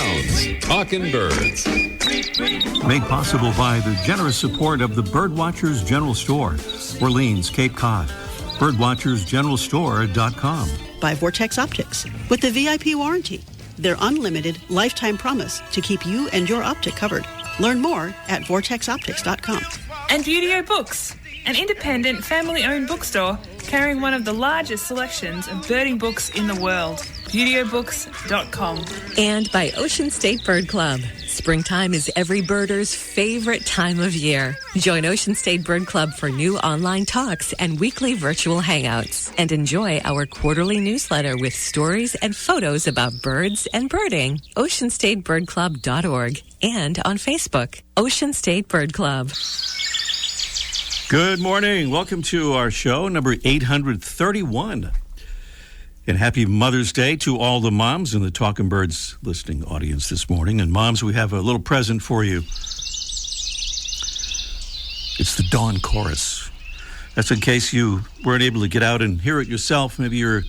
sounds. Talking Birds. Made possible by the generous support of the Birdwatchers General Store, Orleans, Cape Cod. Birdwatchersgeneralstore.com. By Vortex Optics with the VIP warranty. Their unlimited lifetime promise to keep you and your optic covered. Learn more at vortexoptics.com. And Beautio Books, an independent family-owned bookstore carrying one of the largest selections of birding books in the world. BeautyBooks.com. And by Ocean State Bird Club. Springtime is every birder's favorite time of year. Join Ocean State Bird Club for new online talks and weekly virtual hangouts. And enjoy our quarterly newsletter with stories and photos about birds and birding. OceanStateBirdClub.org and on Facebook, Ocean State Bird Club. Good morning. Welcome to our show, number 831. And happy Mother's Day to all the moms in the Talking Birds listening audience this morning. And moms, we have a little present for you. It's the Dawn Chorus. That's in case you weren't able to get out and hear it yourself. Maybe you're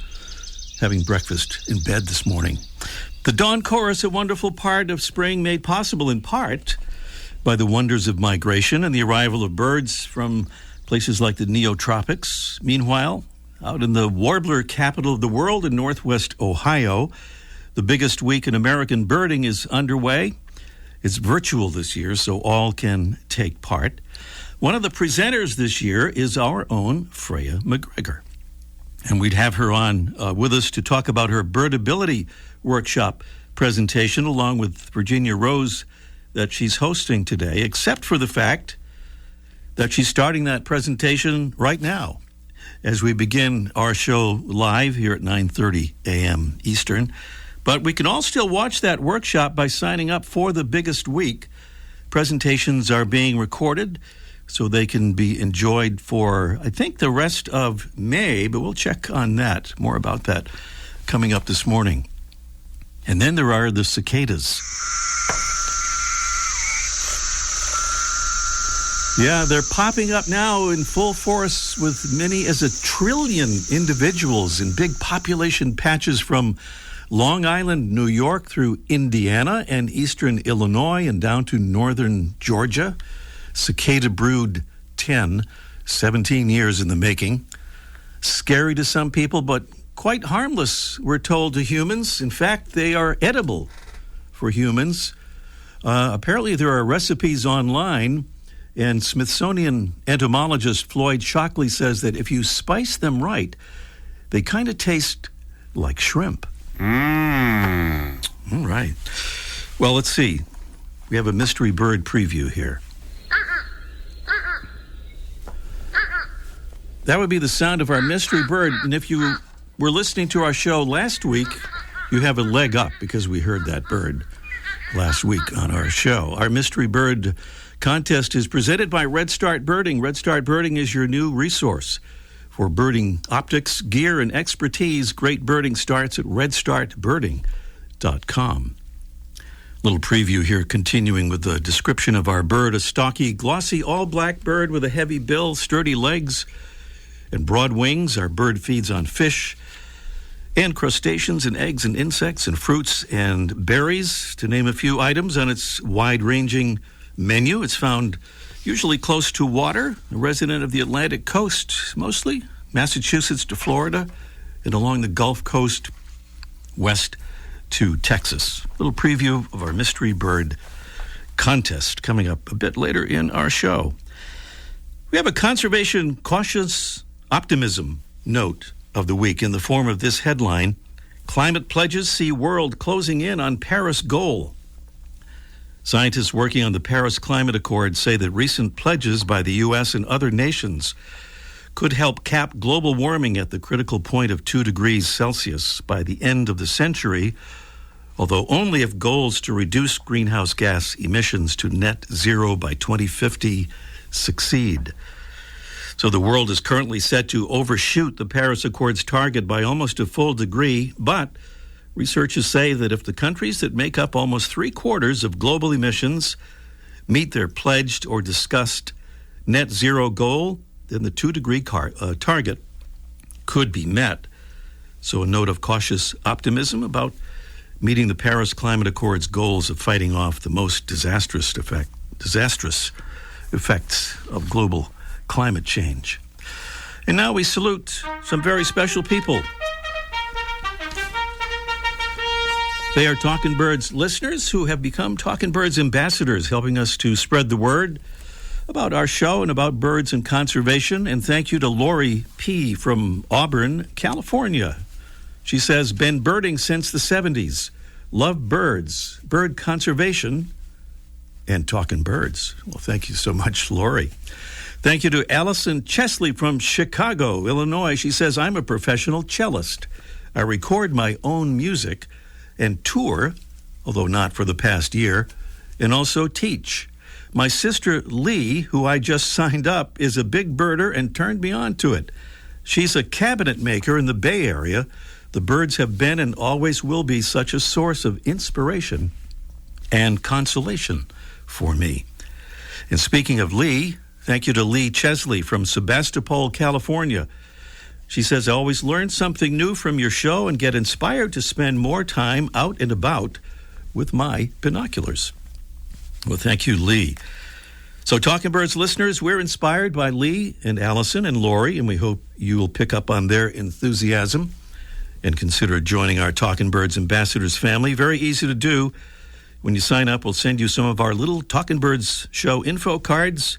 having breakfast in bed this morning. The Dawn Chorus, a wonderful part of spring made possible in part by the wonders of migration and the arrival of birds from places like the neotropics. Meanwhile, out in the warbler capital of the world in northwest Ohio, the biggest week in American birding is underway. It's virtual this year, so all can take part. One of the presenters this year is our own Freya McGregor. And we'd have her on with us to talk about her birdability workshop presentation, along with Virginia Rose, that she's hosting today, except for the fact that she's starting that presentation right now as we begin our show live here at 9:30 a.m. Eastern. But we can all still watch that workshop by signing up for the biggest week. Presentations are being recorded so they can be enjoyed for, I think, the rest of May, but we'll check on that. More about that coming up this morning. And then there are the cicadas. Yeah, they're popping up now in full force with many as 1 trillion individuals in big population patches from Long Island, New York, through Indiana and eastern Illinois and down to northern Georgia. Cicada brood 10, 17 years in the making. Scary to some people, but quite harmless, we're told, to humans. In fact, they are edible for humans. Apparently, there are recipes online. And Smithsonian entomologist Floyd Shockley says that if you spice them right, they kind of taste like shrimp. All right. Well, let's see. We have a mystery bird preview here. That would be the sound of our mystery bird. And if you were listening to our show last week, you have a leg up because we heard that bird last week on our show. Our mystery bird contest is presented by Red Start Birding. Red Start Birding is your new resource for birding optics, gear, and expertise. Great birding starts at redstartbirding.com. Little preview here, continuing with the description of our bird. A stocky, glossy, all-black bird with a heavy bill, sturdy legs, and broad wings. Our bird feeds on fish and crustaceans and eggs and insects and fruits and berries, to name a few items on its wide-ranging menu. It's found usually close to water, a resident of the Atlantic coast, mostly Massachusetts to Florida, and along the Gulf Coast west to Texas. A little preview of our mystery bird contest coming up a bit later in our show. We have a conservation cautious optimism note of the week in the form of this headline: Climate pledges see world closing in on Paris goal. Scientists working on the Paris Climate Accord say that recent pledges by the U.S. and other nations could help cap global warming at the critical point of 2 degrees Celsius by the end of the century, although only if goals to reduce greenhouse gas emissions to net zero by 2050 succeed. So the world is currently set to overshoot the Paris Accord's target by almost a full degree, but researchers say that if the countries that make up almost 3/4 of global emissions meet their pledged or discussed net zero goal, then the 2-degree target could be met. So a note of cautious optimism about meeting the Paris Climate Accord's goals of fighting off the most disastrous effects of global climate change. And now we salute some very special people. They are Talkin' Birds listeners who have become Talkin' Birds ambassadors, helping us to spread the word about our show and about birds and conservation. And thank you to Lori P. from Auburn, California. She says, been birding since the 70s. Love birds, bird conservation, and Talkin' Birds. Well, thank you so much, Lori. Thank you to Allison Chesley from Chicago, Illinois. She says, I'm a professional cellist. I record my own music and tour, although not for the past year, and also teach. My sister Lee, who I just signed up, is a big birder and turned me on to it. She's a cabinet maker in the Bay Area. The birds have been and always will be such a source of inspiration and consolation for me. And speaking of Lee, thank you to Lee Chesley from Sebastopol, California. She says, I always learn something new from your show and get inspired to spend more time out and about with my binoculars. Well, thank you, Lee. So, Talkin' Birds listeners, we're inspired by Lee and Allison and Lori, and we hope you will pick up on their enthusiasm and consider joining our Talkin' Birds Ambassadors family. Very easy to do. When you sign up, we'll send you some of our little Talkin' Birds show info cards,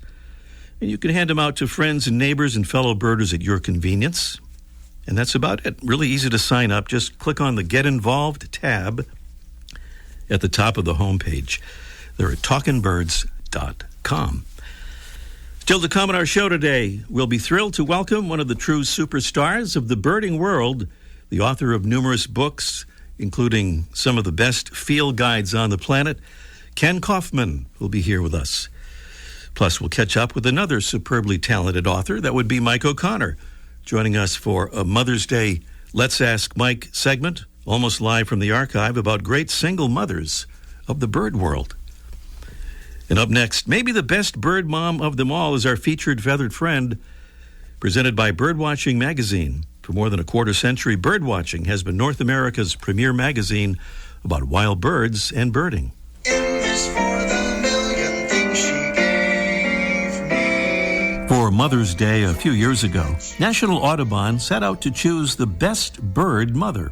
and you can hand them out to friends and neighbors and fellow birders at your convenience. And that's about it. Really easy to sign up. Just click on the Get Involved tab at the top of the homepage. They're at talkinbirds.com. Still to come on our show today, we'll be thrilled to welcome one of the true superstars of the birding world, the author of numerous books, including some of the best field guides on the planet. Kenn Kaufman will be here with us. Plus, we'll catch up with another superbly talented author. That would be Mike O'Connor, joining us for a Mother's Day Let's Ask Mike segment, almost live from the archive, about great single mothers of the bird world. And up next, maybe the best bird mom of them all is our featured feathered friend, presented by Birdwatching Magazine. For more than a quarter century, Birdwatching has been North America's premier magazine about wild birds and birding. For Mother's Day a few years ago, National Audubon set out to choose the best bird mother.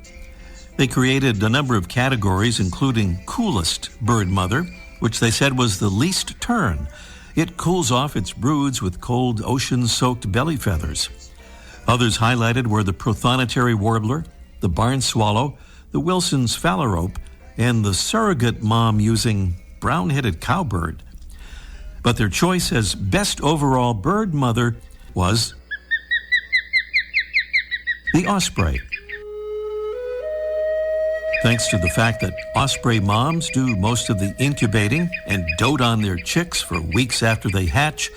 They created a number of categories, including Coolest Bird Mother, which they said was the least tern. It cools off its broods with cold ocean-soaked belly feathers. Others highlighted were the Prothonotary Warbler, the Barn Swallow, the Wilson's Phalarope, and the surrogate mom-using brown-headed cowbird. But their choice as best overall bird mother was the osprey. Thanks to the fact that osprey moms do most of the incubating and dote on their chicks for weeks after they hatch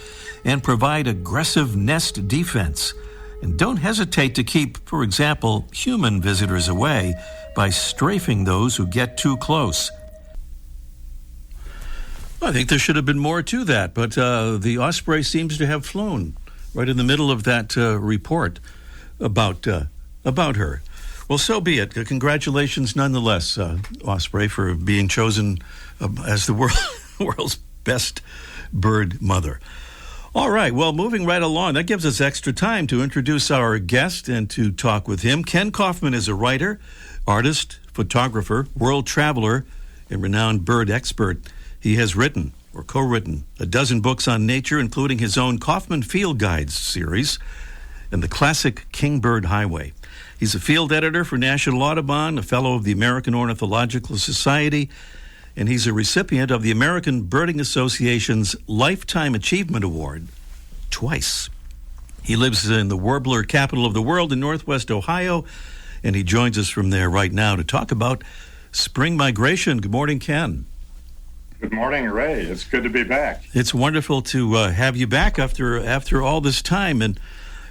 and provide aggressive nest defense, and don't hesitate to keep, for example, human visitors away by strafing those who get too close. I think there should have been more to that, but the osprey seems to have flown right in the middle of that report about her. Well, so be it. Congratulations nonetheless, Osprey, for being chosen as the world's best bird mother. All right, well, moving right along, that gives us extra time to introduce our guest and to talk with him. Kenn Kaufman is a writer, artist, photographer, world traveler, and renowned bird expert. He has written or co-written a dozen books on nature, including his own Kaufman Field Guides series and the classic Kingbird Highway. He's a field editor for National Audubon, a fellow of the American Ornithological Society, and he's a recipient of the American Birding Association's Lifetime Achievement Award twice. He lives in the warbler capital of the world in Northwest Ohio, and he joins us from there right now to talk about spring migration. Good morning, Kenn. Good morning, Ray. It's good to be back. It's wonderful to have you back after all this time. And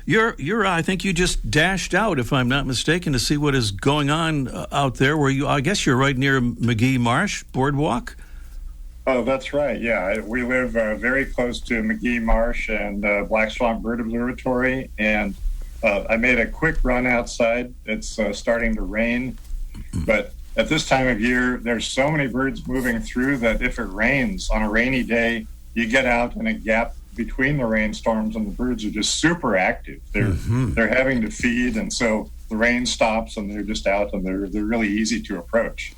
you're I think you just dashed out, if I'm not mistaken, to see what is going on out there. Where I guess you're right near McGee Marsh Boardwalk. Oh, that's right. Yeah, we live very close to McGee Marsh and Black Swamp Bird Observatory, and I made a quick run outside. It's starting to rain, but at this time of year, there's so many birds moving through that if it rains on a rainy day, you get out in a gap between the rainstorms and the birds are just super active. They're having to feed, and so the rain stops and they're just out and they're really easy to approach.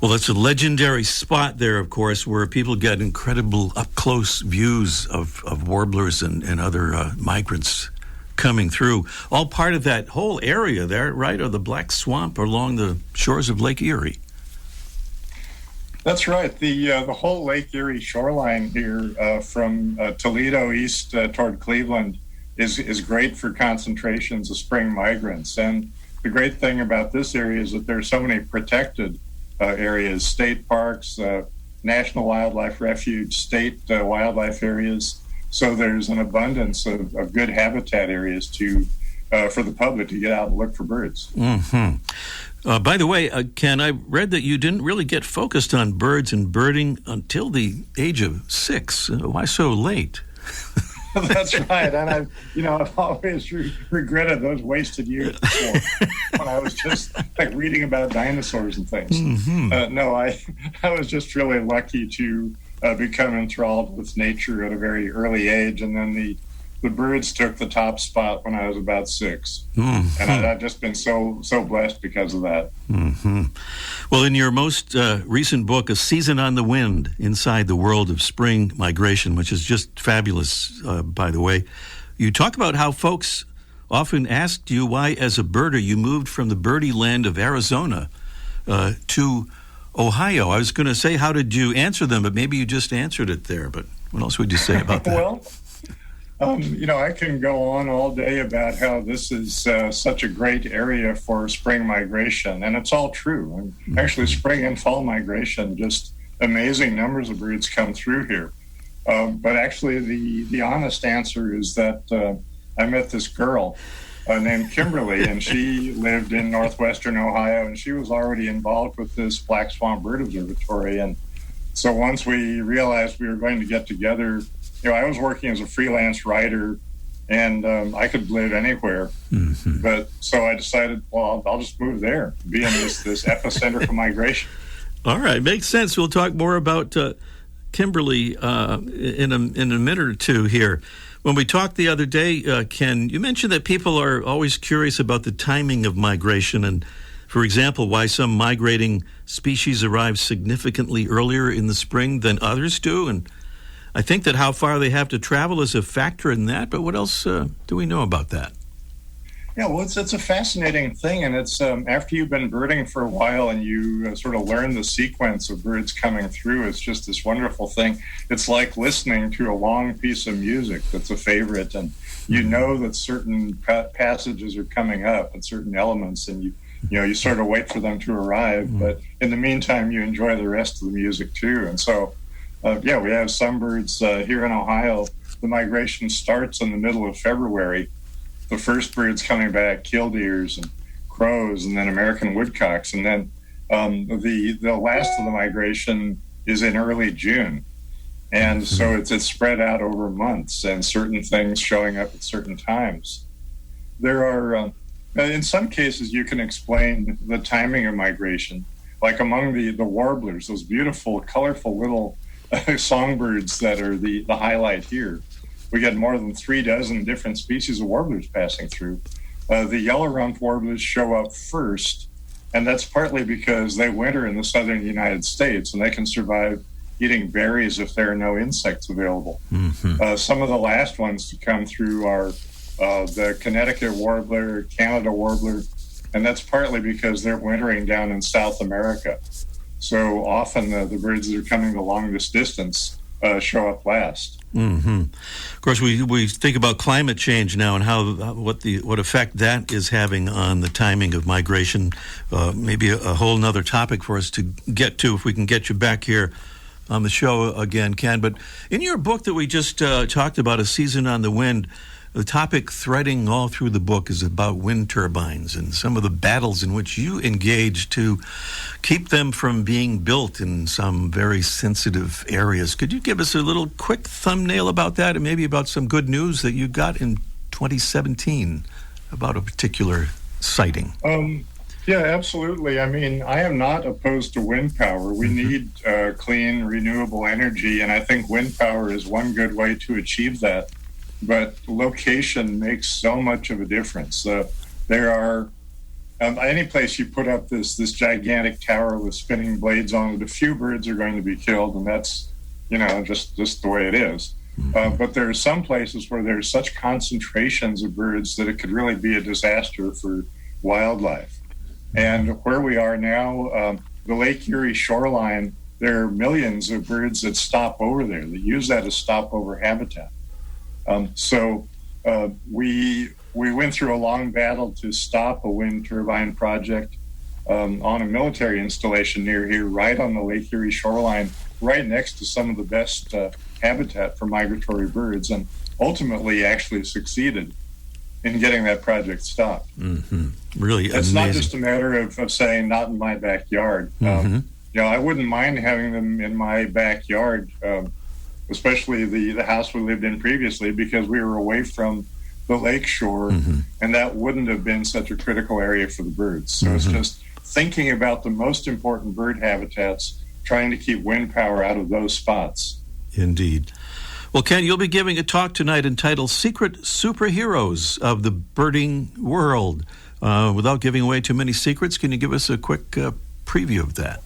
Well, it's a legendary spot there, of course, where people get incredible up-close views of warblers and other migrants coming through. All part of that whole area there, right, or the Black Swamp along the shores of Lake Erie. That's right. The whole Lake Erie shoreline here from Toledo east toward Cleveland is great for concentrations of spring migrants. And the great thing about this area is that there are so many protected areas, state parks, National Wildlife Refuge, state wildlife areas. So there's an abundance of good habitat areas for the public to get out and look for birds. Mm-hmm. By the way, Ken, I read that you didn't really get focused on birds and birding until the age of 6. Why so late? That's right. And I've always regretted those wasted years before when I was just like reading about dinosaurs and things. Mm-hmm. No, I was just really lucky to become enthralled with nature at a very early age. And then the birds took the top spot when I was about 6. Mm-hmm. And I've just been so blessed because of that. Mm-hmm. Well, in your most recent book, A Season on the Wind, Inside the World of Spring Migration, which is just fabulous, by the way, you talk about how folks often asked you why, as a birder, you moved from the birdie land of Arizona to Ohio. I was going to say, how did you answer them? But maybe you just answered it there. But what else would you say about that? Well, I can go on all day about how this is such a great area for spring migration, and it's all true. And actually, spring and fall migration, just amazing numbers of birds come through here. But actually, the honest answer is that I met this girl named Kimberly, and she lived in northwestern Ohio, and she was already involved with this Black Swamp Bird Observatory. And so once we realized we were going to get together, I was working as a freelance writer, and I could live anywhere. Mm-hmm. But so I decided, well, I'll just move there, be in this epicenter for migration. All right, makes sense. We'll talk more about Kimberly in a minute or two here. When we talked the other day, Ken, you mentioned that people are always curious about the timing of migration and, for example, why some migrating species arrive significantly earlier in the spring than others do. And I think that how far they have to travel is a factor in that, but what else do we know about that? Yeah, well, it's a fascinating thing, and it's after you've been birding for a while and you sort of learn the sequence of birds coming through, it's just this wonderful thing. It's like listening to a long piece of music that's a favorite, and you know that certain passages are coming up and certain elements, and you sort of wait for them to arrive, but in the meantime, you enjoy the rest of the music too. And so, we have some birds here in Ohio. The migration starts in the middle of February. The first birds coming back, killdeers and crows, and then American woodcocks. And then the last of the migration is in early June. And so it's spread out over months and certain things showing up at certain times. There are, in some cases, you can explain the timing of migration. Like among the warblers, those beautiful, colorful little songbirds that are the highlight here. We get more than 36 different species of warblers passing through. The yellow-rumped warblers show up first, and that's partly because they winter in the southern United States, and they can survive eating berries if there are no insects available. Mm-hmm. Some of the last ones to come through are the Connecticut warbler, Canada warbler, and that's partly because they're wintering down in South America. So often the birds that are coming the longest distance show up last. Mm-hmm. Of course, we think about climate change now and how what effect that is having on the timing of migration. Maybe a whole nother topic for us to get to if we can get you back here on the show again, Ken. But in your book that we just talked about, A Season on the Wind, the topic threading all through the book is about wind turbines and some of the battles in which you engage to keep them from being built in some very sensitive areas. Could you give us a little quick thumbnail about that and maybe about some good news that you got in 2017 about a particular sighting? Yeah, absolutely. I mean, I am not opposed to wind power. We need clean, renewable energy, and I think wind power is one good way to achieve that. But location makes so much of a difference. There are any place you put up this gigantic tower with spinning blades on it, a few birds are going to be killed, and that's just the way it is. But there are some places where there's such concentrations of birds that it could really be a disaster for wildlife. And where we are now, the Lake Erie shoreline, there are millions of birds that stop over there, that use that as stopover habitat. So we went through a long battle to stop a wind turbine project on a military installation near here, right on the Lake Erie shoreline, right next to some of the best habitat for migratory birds, and ultimately actually succeeded in getting that project stopped. Mm-hmm. Really it's amazing. Not just a matter of saying not in my backyard. I wouldn't mind having them in my backyard, especially the house we lived in previously, because we were away from the lake shore, and that wouldn't have been such a critical area for the birds. So it's just thinking about the most important bird habitats, trying to keep wind power out of those spots. Indeed. Well, Ken, you'll be giving a talk tonight entitled Secret Superheroes of the Birding World. Without giving away too many secrets, can you give us a quick preview of that?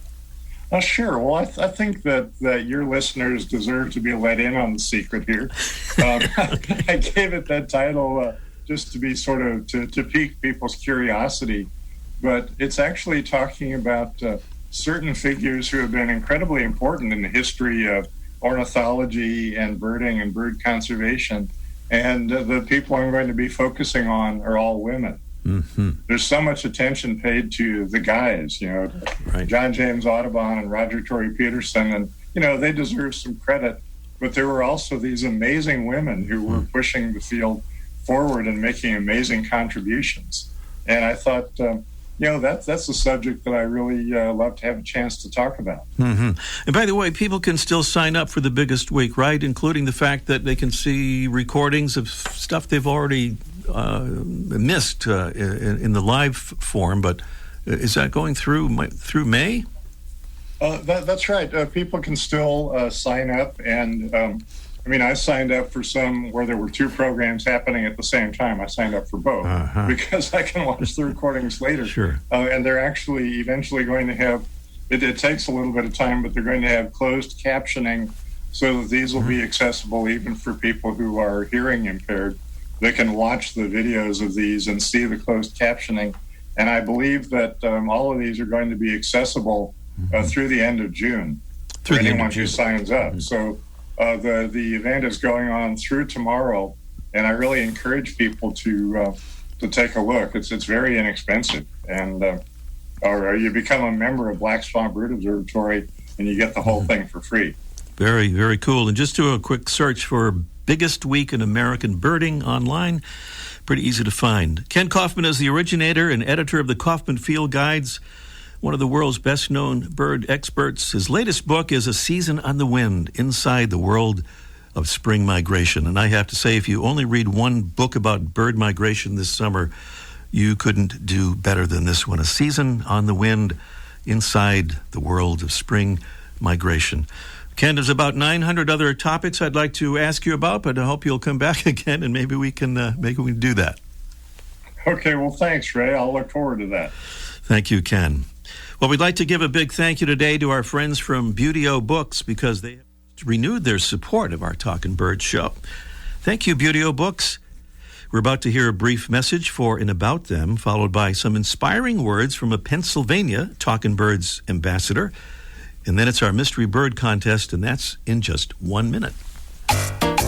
Sure. Well, I think that your listeners deserve to be let in on the secret here. I gave it that title just to be sort of to pique people's curiosity, but it's actually talking about certain figures who have been incredibly important in the history of ornithology and birding and bird conservation. And the people I'm going to be focusing on are all women. There's so much attention paid to the guys, right. John James Audubon and Roger Tory Peterson, and, they deserve some credit. But there were also these amazing women who were pushing the field forward and making amazing contributions. And I thought, that's a subject that I really love to have a chance to talk about. And by the way, people can still sign up for the biggest week, right? Including the fact that they can see recordings of stuff they've already missed in the live form. But is that going through May? That's right. People can still sign up. And I signed up for some where there were two programs happening at the same time. I signed up for both because I can watch the recordings later. Sure. And they're actually eventually going to have, it takes a little bit of time, but they're going to have closed captioning so that these will be accessible even for people who are hearing impaired. They can watch the videos of these and see the closed captioning. And I believe that all of these are going to be accessible through the end of June for anyone who signs up. So the event is going on through tomorrow, and I really encourage people to take a look. It's very inexpensive, and or you become a member of Black Swamp Bird Observatory, and you get the whole thing for free. Very, very cool. And just do a quick search for Biggest Week in American Birding online. Pretty easy to find. Kenn Kaufman is the originator and editor of the Kaufman Field Guides, one of the world's best-known bird experts. His latest book is A Season on the Wind, Inside the World of Spring Migration. And I have to say, if you only read one book about bird migration this summer, you couldn't do better than this one. A Season on the Wind, Inside the World of Spring Migration. Ken, there's about 900 other topics I'd like to ask you about, but I hope you'll come back again, and maybe we can do that. Okay, well, thanks, Ray. I'll look forward to that. Thank you, Ken. Well, we'd like to give a big thank you today to our friends from Buteo Books because they have renewed their support of our Talkin' Birds show. Thank you, Buteo Books. We're about to hear a brief message for and about them, followed by some inspiring words from a Pennsylvania Talkin' Birds ambassador. And then it's our mystery bird contest, and that's in just 1 minute.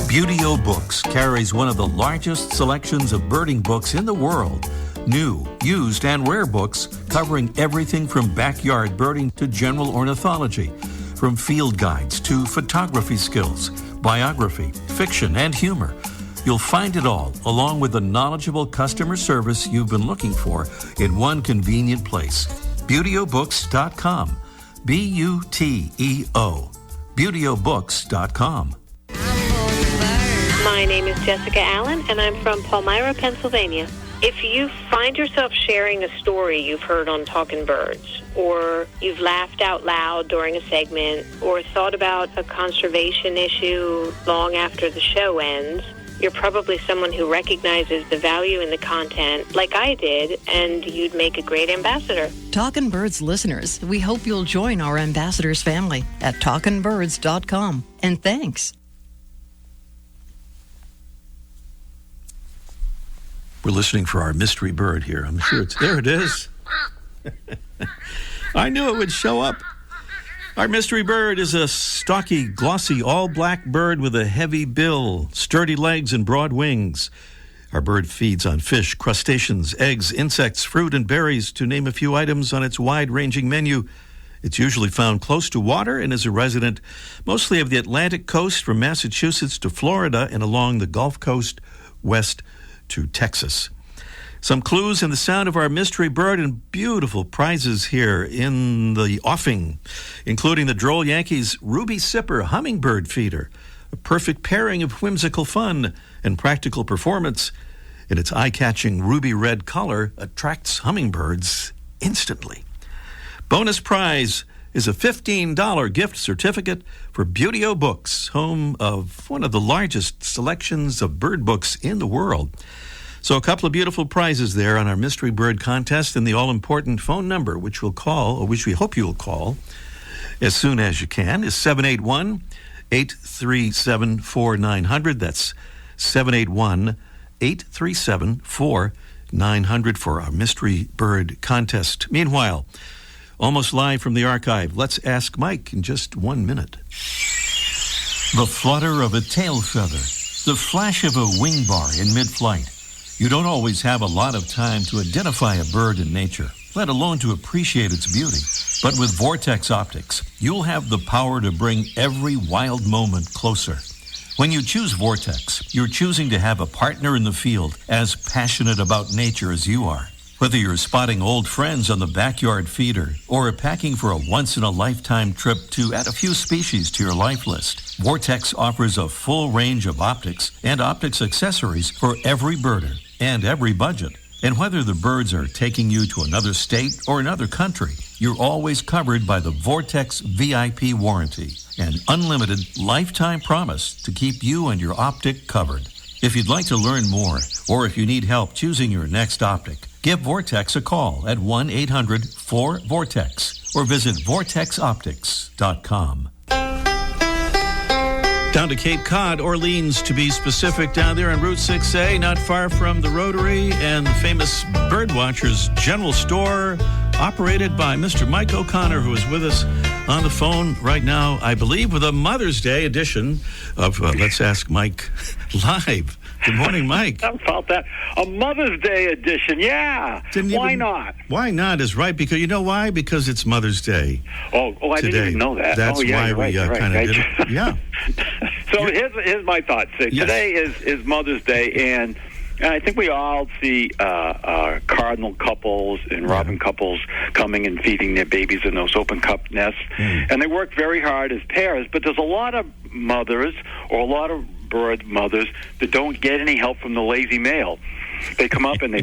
Buteo Books carries one of the largest selections of birding books in the world. New, used, and rare books covering everything from backyard birding to general ornithology, from field guides to photography skills, biography, fiction, and humor. You'll find it all, along with the knowledgeable customer service you've been looking for in one convenient place. ButeoBooks.com. BUTEO. ButeoBooks.com. My name is Jessica Allen, and I'm from Palmyra, Pennsylvania. If you find yourself sharing a story you've heard on Talking Birds, or you've laughed out loud during a segment, or thought about a conservation issue long after the show ends, you're probably someone who recognizes the value in the content like I did, and you'd make a great ambassador. Talkin' Birds listeners, we hope you'll join our ambassadors family at talkinbirds.com. And thanks. We're listening for our mystery bird here. I'm sure it's there. It is. I knew it would show up. Our mystery bird is a stocky, glossy, all-black bird with a heavy bill, sturdy legs, and broad wings. Our bird feeds on fish, crustaceans, eggs, insects, fruit, and berries, to name a few items on its wide-ranging menu. It's usually found close to water and is a resident mostly of the Atlantic coast from Massachusetts to Florida and along the Gulf Coast west to Texas. Some clues in the sound of our mystery bird and beautiful prizes here in the offing, including the Droll Yankees Ruby Sipper Hummingbird Feeder, a perfect pairing of whimsical fun and practical performance. And its eye-catching ruby red color attracts hummingbirds instantly. Bonus prize is a $15 gift certificate for Beautyo Books, home of one of the largest selections of bird books in the world. So a couple of beautiful prizes there on our Mystery Bird contest, and the all-important phone number, which we'll call, or which we hope you'll call as soon as you can, is 781-837-4900. That's 781-837-4900 for our Mystery Bird contest. Meanwhile, almost live from the archive, let's ask Mike in just 1 minute. The flutter of a tail feather, the flash of a wing bar in mid-flight. You don't always have a lot of time to identify a bird in nature, let alone to appreciate its beauty. But with Vortex Optics, you'll have the power to bring every wild moment closer. When you choose Vortex, you're choosing to have a partner in the field as passionate about nature as you are. Whether you're spotting old friends on the backyard feeder or packing for a once-in-a-lifetime trip to add a few species to your life list, Vortex offers a full range of optics and optics accessories for every birder and every budget. And whether the birds are taking you to another state or another country, you're always covered by the Vortex VIP warranty, an unlimited lifetime promise to keep you and your optic covered. If you'd like to learn more, or if you need help choosing your next optic, give Vortex a call at 1-800-4VORTEX or visit vortexoptics.com. Down to Cape Cod, Orleans to be specific, down there on Route 6A, not far from the Rotary and the famous Birdwatchers General Store, operated by Mr. Mike O'Connor, who is with us on the phone right now, I believe, with a Mother's Day edition of Let's Ask Mike Live. Good morning, Mike. How about that? A Mother's Day edition, yeah. Why not? Why not is right, because you know why? Because it's Mother's Day. Oh, I today. didn't even know that. That's why we kind of did it. Yeah. So here's my thoughts. Yes. Today is Mother's Day, and I think we all see cardinal couples and robin couples coming and feeding their babies in those open cup nests, and they work very hard as pairs. But there's a lot of mothers or a lot of bird mothers that don't get any help from the lazy male. They come up and they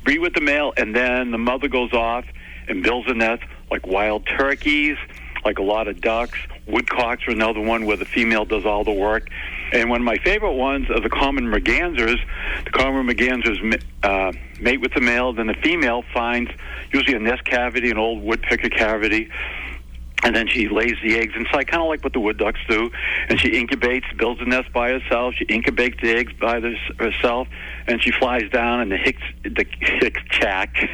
breed with the male, and then the mother goes off and builds a nest like wild turkeys, like a lot of ducks. Woodcocks are another one where the female does all the work. And one of my favorite ones are the common mergansers. The common mergansers mate with the male, then the female finds usually a nest cavity, an old woodpecker cavity, and then she lays the eggs inside, kind of like what the wood ducks do. And she incubates, builds a nest by herself. She incubates the eggs by herself, and she flies down, and the chicks hatch.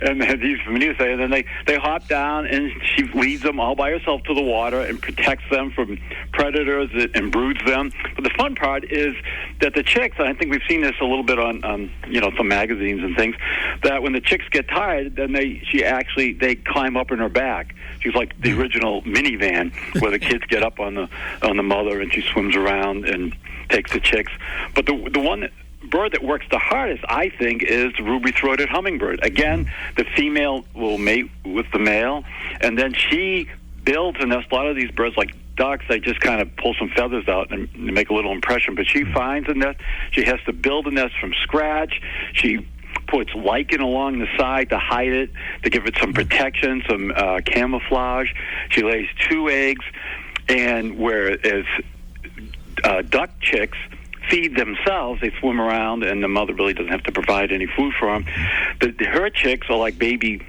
And then and then they hop down, and she leads them all by herself to the water and protects them from predators and broods them. But the fun part is that the chicks, and I think we've seen this a little bit on some magazines and things, that when the chicks get tired, then they climb up in her back. She's like the original minivan where the kids get up on the mother, and she swims around and takes the chicks. But the one bird that works the hardest, I think, is the ruby-throated hummingbird. Again, the female will mate with the male, and then she builds a nest. A lot of these birds, like ducks, they just kind of pull some feathers out and make a little impression. But she finds a nest. She has to build a nest from scratch. She puts lichen along the side to hide it, to give it some protection, some camouflage. She lays 2 eggs, and whereas duck chicks feed themselves, they swim around, and the mother really doesn't have to provide any food for them. Her chicks are like baby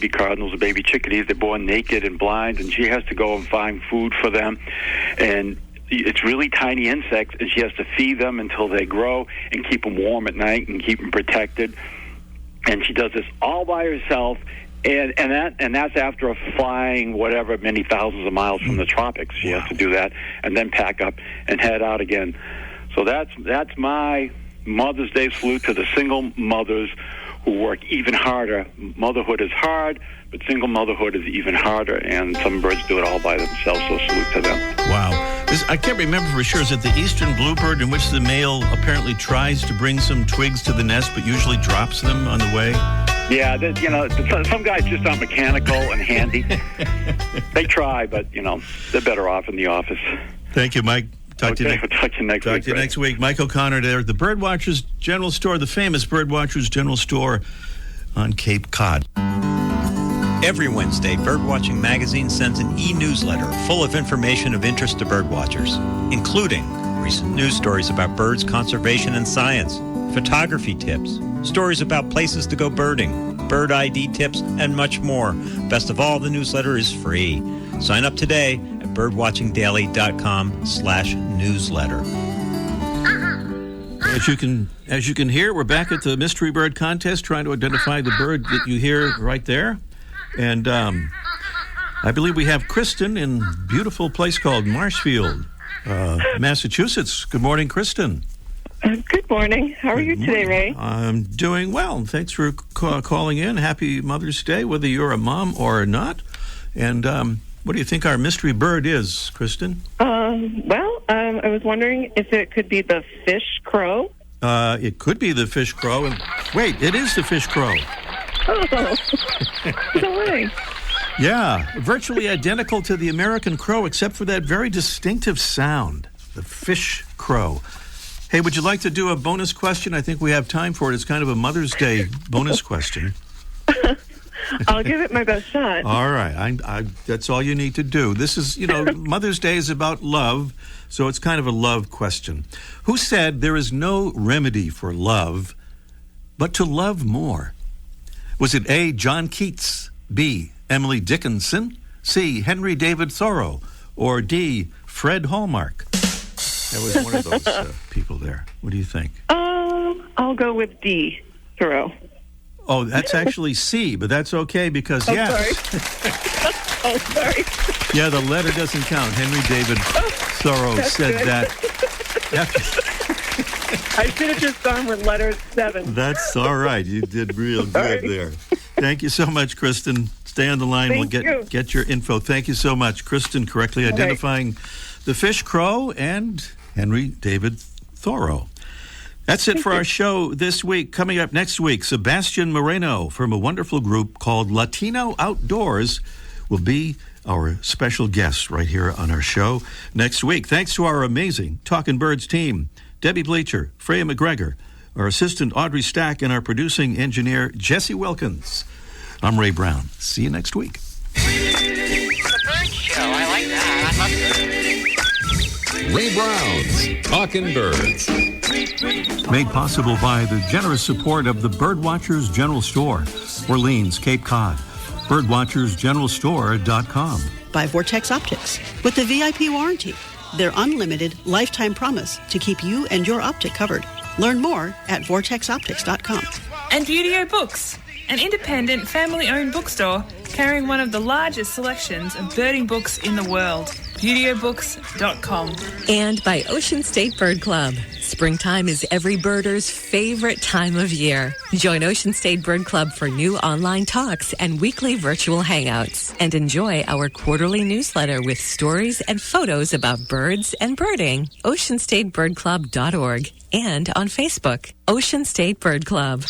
cardinals or baby chickadees. They're born naked and blind, and she has to go and find food for them. And it's really tiny insects, and she has to feed them until they grow and keep them warm at night and keep them protected. And she does this all by herself. And that's after flying whatever many thousands of miles from the tropics. She has to do that and then pack up and head out again. So that's my Mother's Day salute to the single mothers who work even harder. Motherhood is hard, but single motherhood is even harder, and some birds do it all by themselves, so salute to them. Wow. I can't remember for sure. Is it the eastern bluebird in which the male apparently tries to bring some twigs to the nest, but usually drops them on the way? Yeah, some guys just aren't mechanical and handy. They try, but, they're better off in the office. Thank you, Mike. Talk to you next week. Mike O'Connor there at the Birdwatchers General Store, the famous Birdwatchers General Store on Cape Cod. Every Wednesday, Birdwatching Magazine sends an e-newsletter full of information of interest to birdwatchers, including recent news stories about birds, conservation, and science, photography tips, stories about places to go birding, bird ID tips, and much more. Best of all, the newsletter is free. Sign up today at birdwatchingdaily.com/newsletter. As you can hear, we're back at the Mystery Bird Contest, trying to identify the bird that you hear right there. And I believe we have Kristen in a beautiful place called Marshfield, Massachusetts. Good morning, Kristen. Good morning. How are you today, Ray? I'm doing well. Thanks for calling in. Happy Mother's Day, whether you're a mom or not. And what do you think our mystery bird is, Kristen? I was wondering if it could be the fish crow. It could be the fish crow. And wait, it is the fish crow. Oh, no way. Yeah, virtually identical to the American crow, except for that very distinctive sound, the fish crow. Hey, would you like to do a bonus question? I think we have time for it. It's kind of a Mother's Day bonus question. I'll give it my best shot. All right. That's all you need to do. This is, Mother's Day is about love, so it's kind of a love question. Who said there is no remedy for love but to love more? Was it A, John Keats, B, Emily Dickinson, C, Henry David Thoreau, or D, Fred Hallmark? That was one of those people there. What do you think? I'll go with D, Thoreau. Oh, that's actually C, but that's okay because, yes. Sorry. Yeah, the letter doesn't count. Henry David Thoreau said good. that. I should have just gone with letter 7. That's all right. You did real good there. Thank you so much, Kristen. Stay on the line. We'll get your info. Thank you so much. Kristen correctly identifying the fish crow and Henry David Thoreau. That's it for our show this week. Coming up next week, Sebastian Moreno from a wonderful group called Latino Outdoors will be our special guest right here on our show next week. Thanks to our amazing Talkin' Birds team, Debbie Bleacher, Freya McGregor, our assistant Audrey Stack, and our producing engineer Jesse Wilkins. I'm Ray Brown. See you next week. The Bird Show. I like that. Ray Brown's Talkin' Birds. Made possible by the generous support of the Birdwatchers General Store, Orleans, Cape Cod. Birdwatchersgeneralstore.com. By Vortex Optics. With the VIP warranty, their unlimited lifetime promise to keep you and your optic covered. Learn more at vortexoptics.com. And Beautyo Books, an independent family-owned bookstore carrying one of the largest selections of birding books in the world. BeautyBooks.com. And by Ocean State Bird Club. Springtime is every birder's favorite time of year. Join Ocean State Bird Club for new online talks and weekly virtual hangouts. And enjoy our quarterly newsletter with stories and photos about birds and birding. OceanStateBirdClub.org and on Facebook. Ocean State Bird Club.